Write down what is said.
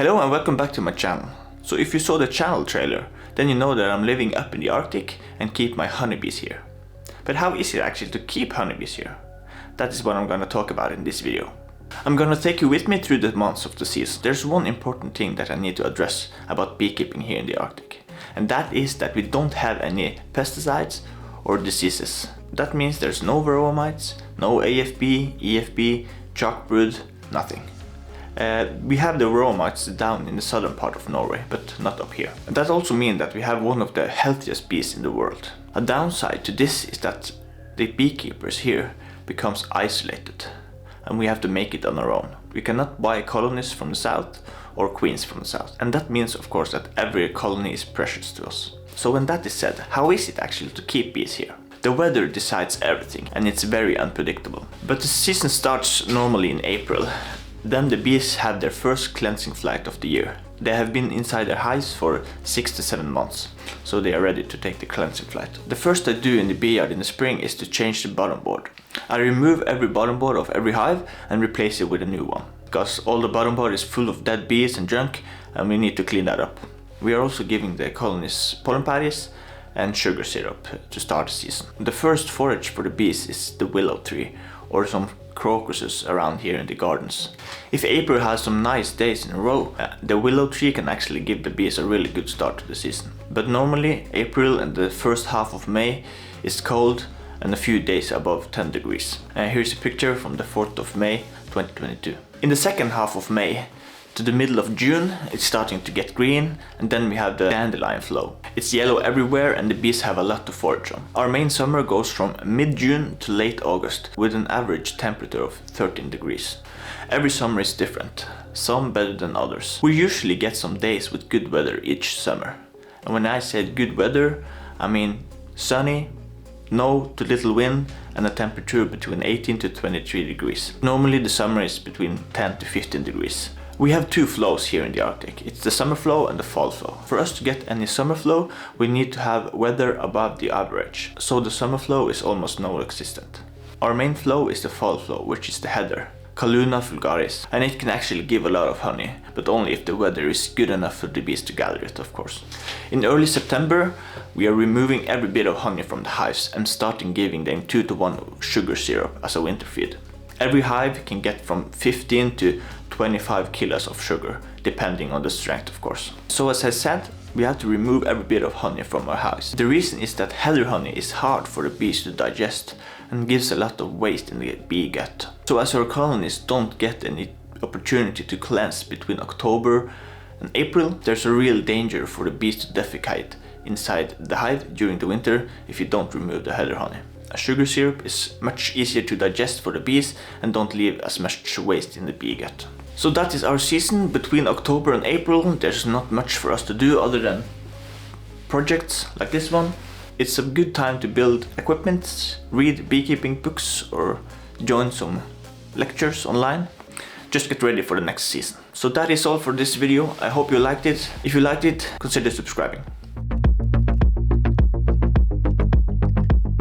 Hello and welcome back to my channel. So if you saw the channel trailer, then you know that I'm living up in the Arctic and keep my honeybees here. But how is it actually to keep honeybees here? That is what I'm gonna talk about in this video. I'm gonna take you with me through the months of the season. There's one important thing that I need to address about beekeeping here in the Arctic. And that is that we don't have any pesticides or diseases. That means there's no varroa mites, no AFB, EFB, chalk brood, nothing. We have the varroa mites down in the southern part of Norway, but not up here. And that also means that we have one of the healthiest bees in the world. A downside to this is that the beekeepers here becomes isolated, and we have to make it on our own. We cannot buy colonies from the south or queens from the south. And that means, of course, that every colony is precious to us. So when that is said, how is it actually to keep bees here? The weather decides everything, and it's very unpredictable. But the season starts normally in April. Then the bees have their first cleansing flight of the year. They have been inside their hives for 6 to 7 months, so they are ready to take the cleansing flight. The first I do in the bee yard in the spring is to change the bottom board. I remove every bottom board of every hive and replace it with a new one, because all the bottom board is full of dead bees and junk, and we need to clean that up. We are also giving the colonies pollen patties and sugar syrup to start the season. The first forage for the bees is the willow tree, or some crocuses around here in the gardens. If April has some nice days in a row, the willow tree can actually give the bees a really good start to the season. But normally April and the first half of May is cold and a few days above 10 degrees. Here's a picture from the 4th of May 2022. In the second half of May to the middle of June, it's starting to get green, and then we have the dandelion flow. It's yellow everywhere and the bees have a lot to forage on. Our main summer goes from mid-June to late August with an average temperature of 13 degrees. Every summer is different, some better than others. We usually get some days with good weather each summer. And when I said good weather, I mean sunny, no to little wind, and a temperature between 18 to 23 degrees. Normally the summer is between 10 to 15 degrees. We have two flows here in the Arctic. It's the summer flow and the fall flow. For us to get any summer flow, we need to have weather above the average. So the summer flow is almost non-existent. Our main flow is the fall flow, which is the heather, Calluna vulgaris, and it can actually give a lot of honey, but only if the weather is good enough for the bees to gather it, of course. In early September, we are removing every bit of honey from the hives and starting giving them 2 to 1 sugar syrup as a winter feed. Every hive can get from 15 to 25 kilos of sugar, depending on the strength, of course. So as I said, we have to remove every bit of honey from our hives. The reason is that heather honey is hard for the bees to digest and gives a lot of waste in the bee gut. So as our colonies don't get any opportunity to cleanse between October and April, there's a real danger for the bees to defecate inside the hive during the winter if you don't remove the heather honey. A sugar syrup is much easier to digest for the bees and don't leave as much waste in the bee gut. So that is our season. Between October and April, there's not much for us to do other than projects like this one. It's a good time to build equipment, read beekeeping books, or join some lectures online. Just get ready for the next season. So that is all for this video. I hope you liked it. If you liked it, consider subscribing.